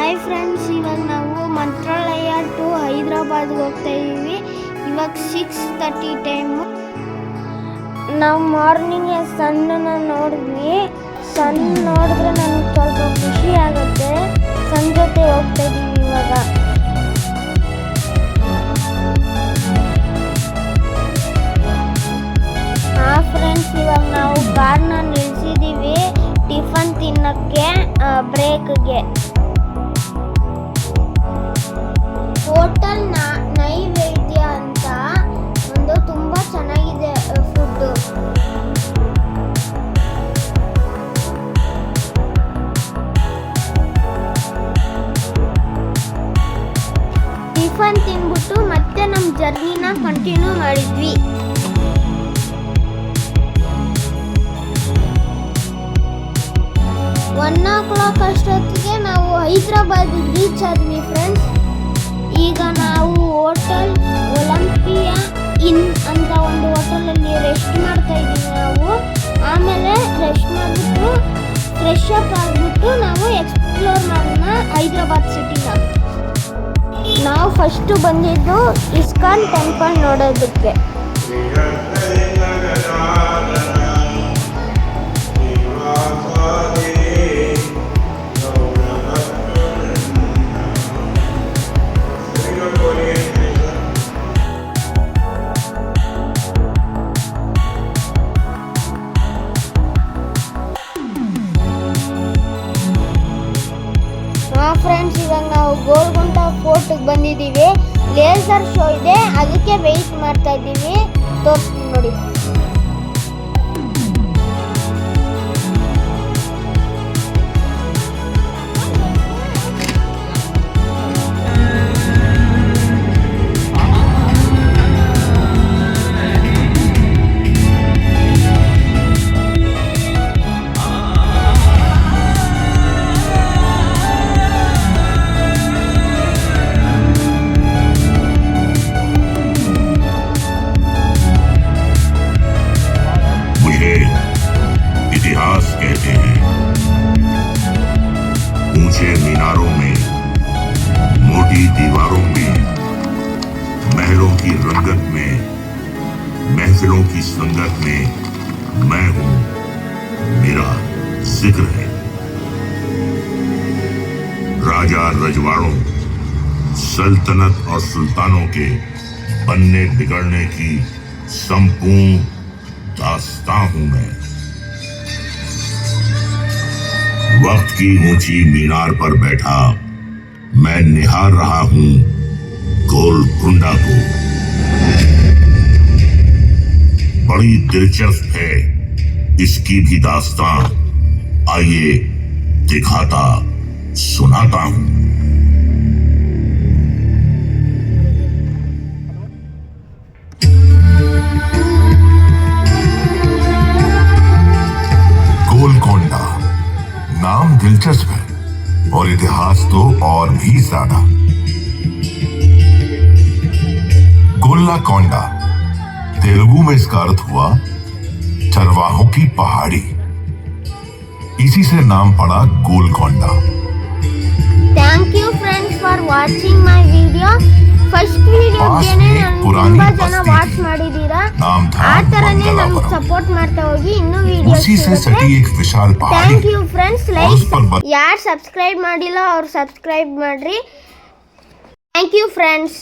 Hi friends, ಇವಾಗ ನಾವು ಮಂತ್ರಾಲಯ to ಹೈದರಾಬಾದ್ಗೆ ಹೋಗ್ತಾ ಇದ್ದೀವಿ. ಇವಾಗ 6:30 ಟೈಮು. ನಾವು ಮಾರ್ನಿಂಗ್ ಸನ್ನನ್ನು ನೋಡಿದ್ವಿ. ಸನ್ ನೋಡಿದ್ರೆ ನನಗೆ ಸ್ವಲ್ಪ ಖುಷಿ ಆಗುತ್ತೆ. ಸನ್ ಜೊತೆ ಹೋಗ್ತಾ ಇದ್ದೀವಿ ಇವಾಗ. ಫ್ರೆಂಡ್ಸ್, ಇವಾಗ ನಾವು ಕಾರ್ನ ನಿಲ್ಸಿದ್ದೀವಿ ಟಿಫನ್ ತಿನ್ನಕ್ಕೆ, ಬ್ರೇಕ್ಗೆ. ಹೋಟೆಲ್ ನೈವೇದ್ಯ ಅಂತ ಒಂದು ತುಂಬ ಚೆನ್ನಾಗಿದೆ ಫುಡ್ಡು. ಟಿಫನ್ ತಿನ್ಬಿಟ್ಟು ಮತ್ತೆ ನಮ್ಮ ಜರ್ನಿನ ಕಂಟಿನ್ಯೂ ಮಾಡಿದ್ವಿ. 1 o'clock ಅಷ್ಟೊತ್ತಿಗೆ ನಾವು ಹೈದರಾಬಾದ್ ರೀಚ್ ಆದ್ವಿ ಫ್ರೆಂಡ್ಸ್. ಈಗ ನಾವು ಹೋಟೆಲ್ ಒಲಂಪಿಯಾ ಇನ್ ಅಂತ ಒಂದು ಹೋಟೆಲಲ್ಲಿ ರೆಸ್ಟ್ ಮಾಡ್ತಾ ಇದ್ದೀವಿ ನಾವು. ಆಮೇಲೆ ರೆಸ್ಟ್ ಮಾಡಿಬಿಟ್ಟು ಫ್ರೆಶ್ ಅಪ್ ಆಗಿಬಿಟ್ಟು ನಾವು ಎಕ್ಸ್ಪ್ಲೋರ್ ಮಾಡೋಣ ಹೈದರಾಬಾದ್ ಸಿಟಿನ. ನಾವು ಫಸ್ಟು ಬಂದಿದ್ದು ಇಸ್ಕಾನ್ ಟೆಂಪಲ್ ನೋಡೋದಕ್ಕೆ. ಫ್ರೆಂಡ್ಸ್, ಇವಾಗ ನಾವು ಗೋಲ್ಗುಂಟ ಫೋರ್ಟ್ಗೆ ಬಂದಿದ್ದೀವಿ. ಲೇಸರ್ ಶೋ ಇದೆ, ಅದಕ್ಕೆ ವೆಯ್ಟ್ ಮಾಡ್ತಾ ಇದ್ದೀವಿ. ತೋರಿಸ್ತೀನಿ ನೋಡಿ. इतिहास कहते हैं, ऊंचे मीनारों में, मोटी दीवारों में, महलों की रंगत में, महफिलों की संगत में मैं हूं, मेरा जिक्र है। राजा रजवाड़ों, सल्तनत और सुल्तानों के बनने बिगड़ने की संपूर्ण दास्तां हूं मैं। वक्त की ऊंची मीनार पर बैठा मैं निहार रहा हूं गोलकुंडा को। बड़ी दिलचस्प है इसकी भी दास्तां, आइए दिखाता सुनाता हूं। गोलकोंडा नाम दिलचस्प है और इतिहास तो और भी ज्यादा। गोल्लाकोंडा तेलुगु में इसका अर्थ हुआ चरवाहों की पहाड़ी। इसी से नाम पड़ा Golconda. Thank you friends for watching my video. First ವಿಡಿಯೋಗೆ ತುಂಬಾ ಜನ ವಾಚ್ ಮಾಡಿದ್ದೀರಾ. ಆ ಥರನೇ ನಮ್ಗೆ ಸಪೋರ್ಟ್ ಮಾಡ್ತಾ ಹೋಗಿ ಇನ್ನೂ ವಿಡಿಯೋಸ್. Thank you friends. ಯಾರು ಸಬ್ಸ್ಕ್ರೈಬ್ ಮಾಡಿಲ್ಲ ಅವ್ರು ಸಬ್ಸ್ಕ್ರೈಬ್ ಮಾಡ್ರಿ. Thank you friends.